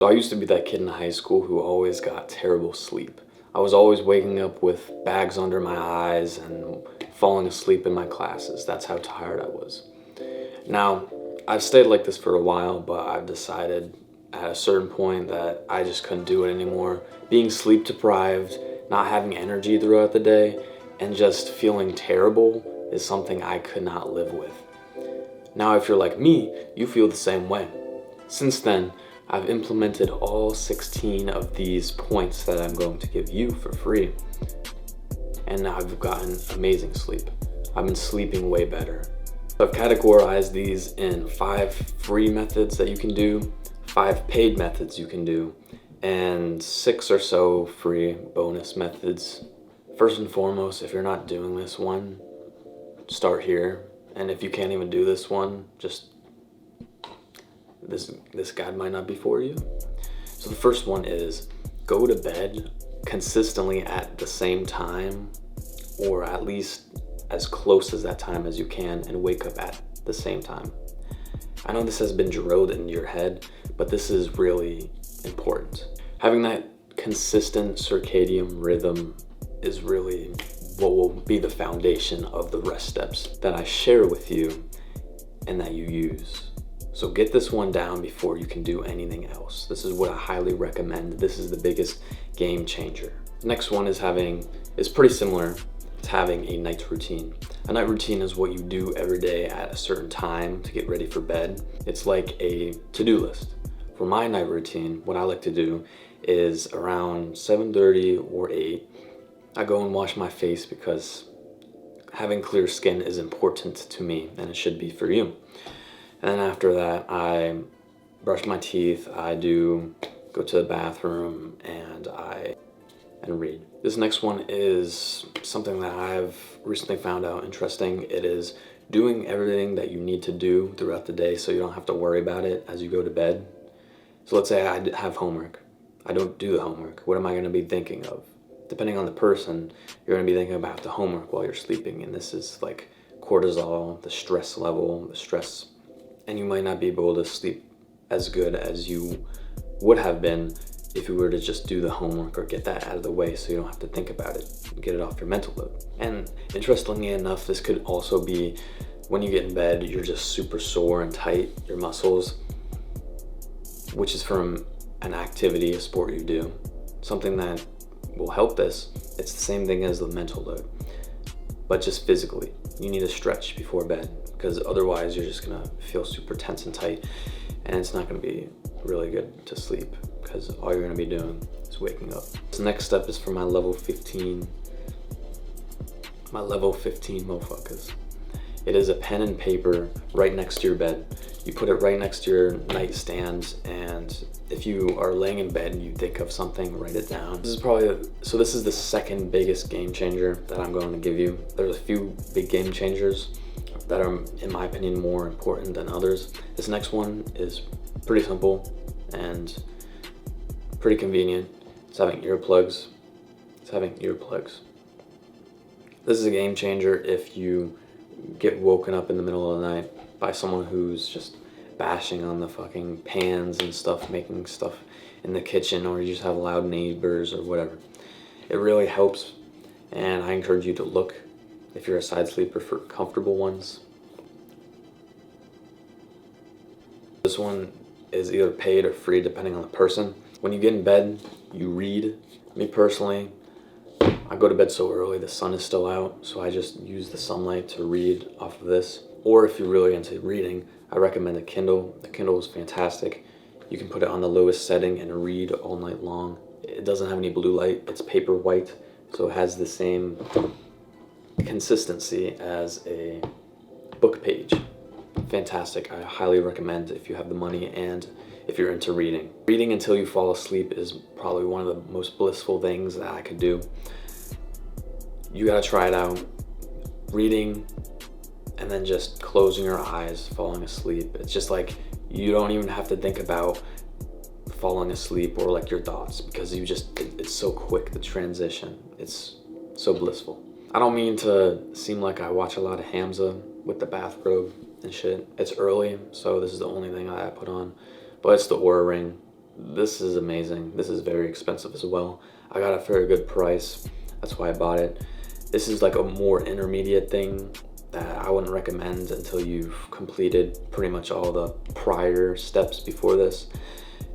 So I used to be that kid in high school who always got terrible sleep. I was always waking up with bags under my eyes and falling asleep in my classes. That's how tired I was. Now, I've stayed like this for a while, but I've decided at a certain point that I just couldn't do it anymore. Being sleep deprived, not having energy throughout the day, and just feeling terrible is something I could not live with. Now, if you're like me, you feel the same way. Since then, I've implemented all 16 of these points that I'm going to give you for free. And I've gotten amazing sleep. I've been sleeping way better. I've categorized these in 5 free methods that you can do, 5 paid methods you can do, and 6 or so free bonus methods. First and foremost, if you're not doing this one, start here. And if you can't even do this one, just this guide might not be for you. So the first one is go to bed consistently at the same time, or at least as close as that time as you can, and wake up at the same time. I know this has been drilled into your head, but this is really important. Having that consistent circadian rhythm is really what will be the foundation of the rest steps that I share with you and that you use. So get this one down before you can do anything else. This is what I highly recommend. This is the biggest game changer. The next one is pretty similar to having a night routine. A night routine is what you do every day at a certain time to get ready for bed. It's like a to-do list. For my night routine, what I like to do is around 7:30 or 8, I go and wash my face because having clear skin is important to me, and it should be for you. And then after that, I brush my teeth, I go to the bathroom, and read. This next one is something that I've recently found out interesting. It is doing everything that you need to do throughout the day so you don't have to worry about it as you go to bed. So let's say I have homework. I don't do the homework. What am I going to be thinking of? Depending on the person, you're going to be thinking about the homework while you're sleeping. And this is like cortisol, the stress level, and you might not be able to sleep as good as you would have been if you were to just do the homework or get that out of the way so you don't have to think about it, get it off your mental load. And interestingly enough, this could also be when you get in bed, you're just super sore and tight, your muscles, which is from an activity, a sport you do, something that will help this. It's the same thing as the mental load, but just physically. You need to stretch before bed because otherwise you're just gonna feel super tense and tight, and it's not gonna be really good to sleep because all you're gonna be doing is waking up. The next step is for my level 15 mofocus. It is a pen and paper right next to your bed. You put it right next to your nightstand, and if you are laying in bed and you think of something, write it down. This is the second biggest game changer that I'm going to give you. There's a few big game changers that are, in my opinion, more important than others. This next one is pretty simple and pretty convenient. It's having earplugs. This is a game changer if you get woken up in the middle of the night by someone who's just bashing on the fucking pans and stuff, making stuff in the kitchen, or you just have loud neighbors or whatever. It really helps, and I encourage you to look, if you're a side sleeper, for comfortable ones. This one is either paid or free depending on the person. When you get in bed, you read. Me personally, I go to bed so early the sun is still out, so I just use the sunlight to read off of this. Or if you're really into reading, I recommend a Kindle. The Kindle is fantastic. You can put it on the lowest setting and read all night long. It doesn't have any blue light. It's paper white, so it has the same consistency as a book page. Fantastic. I highly recommend if you have the money and if you're into reading. Reading until you fall asleep is probably one of the most blissful things that I could do. You gotta try it out. Reading and then just closing your eyes, falling asleep. It's just like you don't even have to think about falling asleep or like your thoughts, because it's so quick, the transition. It's so blissful. I don't mean to seem like I watch a lot of Hamza with the bathrobe and shit. It's early, so this is the only thing I put on. But it's the Aura Ring. This is amazing. This is very expensive as well. I got it for a good price. That's why I bought it. This is like a more intermediate thing that I wouldn't recommend until you've completed pretty much all the prior steps before this.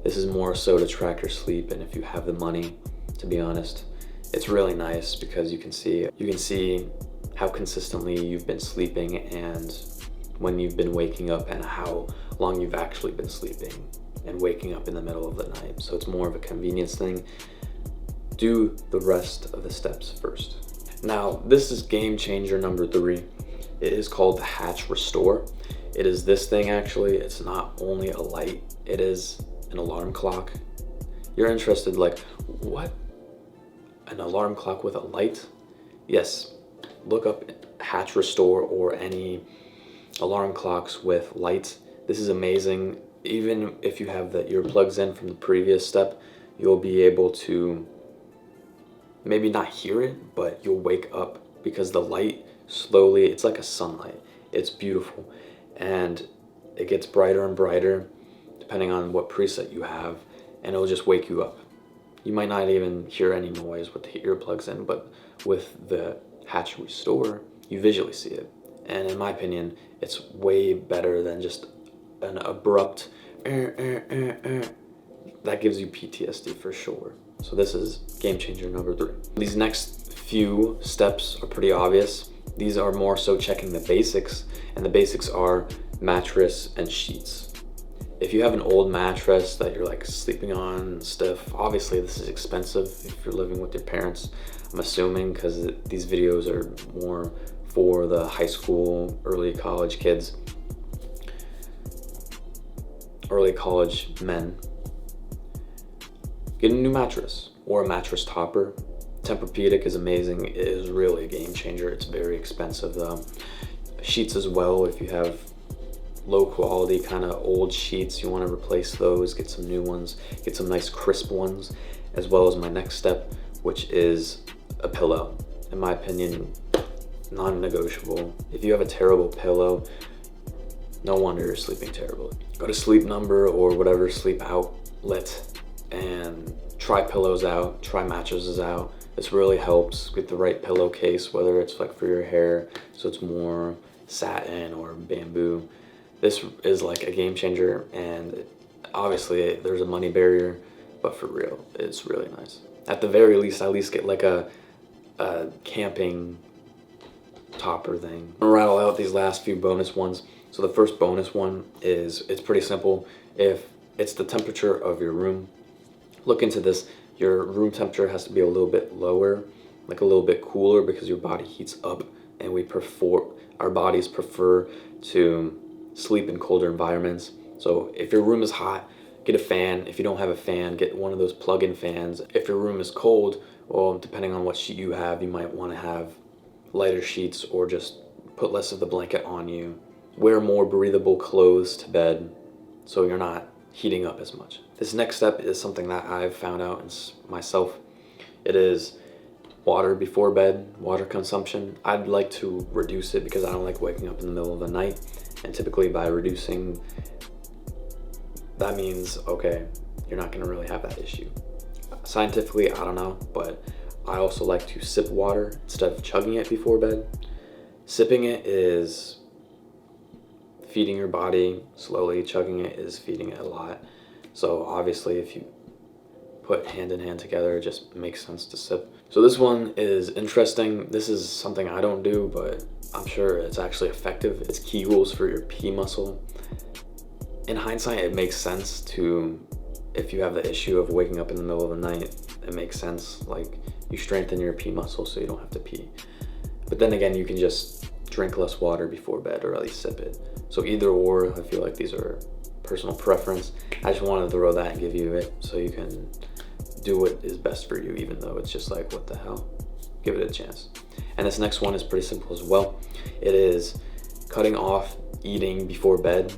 This is more so to track your sleep, and if you have the money, to be honest, it's really nice because you can see how consistently you've been sleeping and when you've been waking up and how long you've actually been sleeping and waking up in the middle of the night. So it's more of a convenience thing. Do the rest of the steps first. Now, this is game changer number 3. It is called the Hatch Restore. It is this thing actually. It's not only a light, it is an alarm clock. You're interested, like, what? An alarm clock with a light? Yes, look up Hatch Restore or any alarm clocks with lights. This is amazing. Even if you have the earplugs in from the previous step, you'll be able to maybe not hear it, but you'll wake up because the light slowly, it's like a sunlight. It's beautiful, and it gets brighter and brighter depending on what preset you have, and it'll just wake you up. You might not even hear any noise with the earplugs in, but with the Hatch Restore, you visually see it. And in my opinion, it's way better than just an abrupt that gives you PTSD for sure. So this is game changer number 3. These next few steps are pretty obvious. These are more so checking the basics, and the basics are mattress and sheets. If you have an old mattress that you're like sleeping on stiff, obviously this is expensive if you're living with your parents, I'm assuming, because these videos are more for the high school, early college kids, early college men. Get a new mattress or a mattress topper. Tempur-Pedic is amazing. It is really a game changer. It's very expensive though. Sheets as well. If you have low quality kind of old sheets, you want to replace those, get some new ones, get some nice crisp ones, as well as my next step, which is a pillow. In my opinion, non-negotiable. If you have a terrible pillow, no wonder you're sleeping terribly. Go to Sleep Number or whatever sleep outlet and try pillows out, try mattresses out. This really helps. Get the right pillowcase, whether it's like for your hair, so it's more satin or bamboo. This is like a game changer, and obviously there's a money barrier, but for real, it's really nice. At the very least, at least get like a camping topper thing. I'm gonna rattle out these last few bonus ones. So the first bonus one is, it's pretty simple. If it's the temperature of your room, look into this. Your room temperature has to be a little bit lower, like a little bit cooler, because your body heats up, and our bodies prefer to sleep in colder environments. So if your room is hot, get a fan. If you don't have a fan, get one of those plug-in fans. If your room is cold, well, depending on what sheet you have, you might want to have lighter sheets or just put less of the blanket on you. Wear more breathable clothes to bed so you're not heating up as much. This next step is something that I've found out myself. It is water before bed, water consumption. I'd like to reduce it because I don't like waking up in the middle of the night. And typically by reducing, that means, okay, you're not gonna really have that issue. Scientifically, I don't know, but I also like to sip water instead of chugging it before bed. Sipping it is feeding your body slowly, chugging it is feeding it a lot. So obviously if you put hand in hand together, it just makes sense to sip. So this one is interesting. This is something I don't do, but I'm sure it's actually effective. It's Kegels for your pee muscle. In hindsight, it makes sense to, if you have the issue of waking up in the middle of the night, it makes sense. Like, you strengthen your pee muscle so you don't have to pee. But then again, you can just drink less water before bed, or at least sip it. So either or, I feel like these are personal preference. I just wanted to throw that and give you it so you can do what is best for you, even though it's just like, what the hell? Give it a chance. And this next one is pretty simple as well. It is cutting off eating before bed.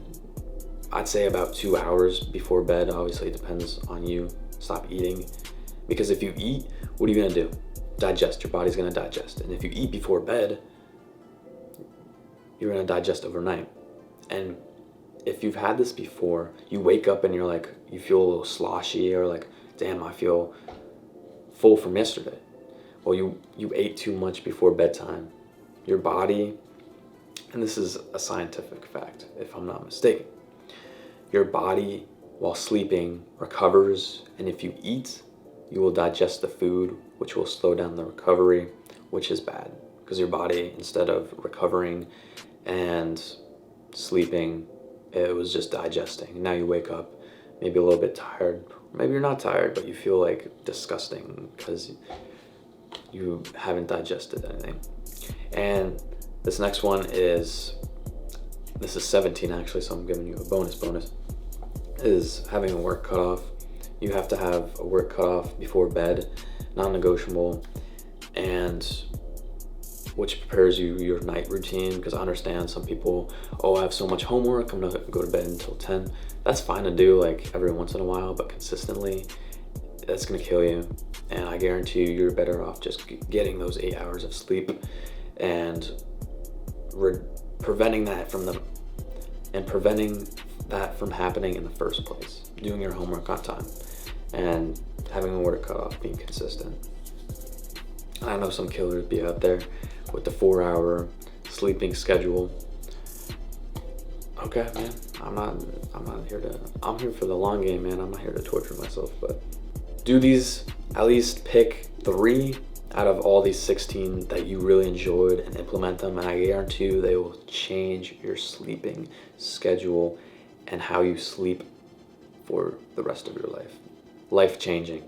I'd say about 2 hours before bed. Obviously, it depends on you. Stop eating. Because if you eat, what are you gonna do? Digest. Your body's gonna digest. And if you eat before bed, you're gonna digest overnight. And if you've had this before, you wake up and you're like, you feel a little sloshy, or like, damn, I feel full from yesterday. Well, you ate too much before bedtime. Your body, and this is a scientific fact, if I'm not mistaken, your body, while sleeping, recovers, and if you eat, you will digest the food, which will slow down the recovery, which is bad, because your body, instead of recovering and sleeping, it was just digesting. Now you wake up maybe a little bit tired. Maybe you're not tired, but you feel like disgusting because you haven't digested anything. And this next one is, this is 17 actually, so I'm giving you a bonus, is having a work cutoff. You have to have a work cutoff before bed, non-negotiable, and which prepares you your night routine, because I understand some people, oh, I have so much homework, I'm not gonna go to bed until 10. That's fine to do like every once in a while, but consistently, that's gonna kill you. And I guarantee you, you're better off just getting those 8 hours of sleep and preventing that from happening in the first place. Doing your homework on time and having a work cutoff, being consistent. I know some killers be out there with the 4-hour sleeping schedule. Okay, man, I'm here for the long game, man. I'm not here to torture myself, but do these, at least pick 3 out of all these 16 that you really enjoyed and implement them, and I guarantee you they will change your sleeping schedule and how you sleep for the rest of your life. Life changing.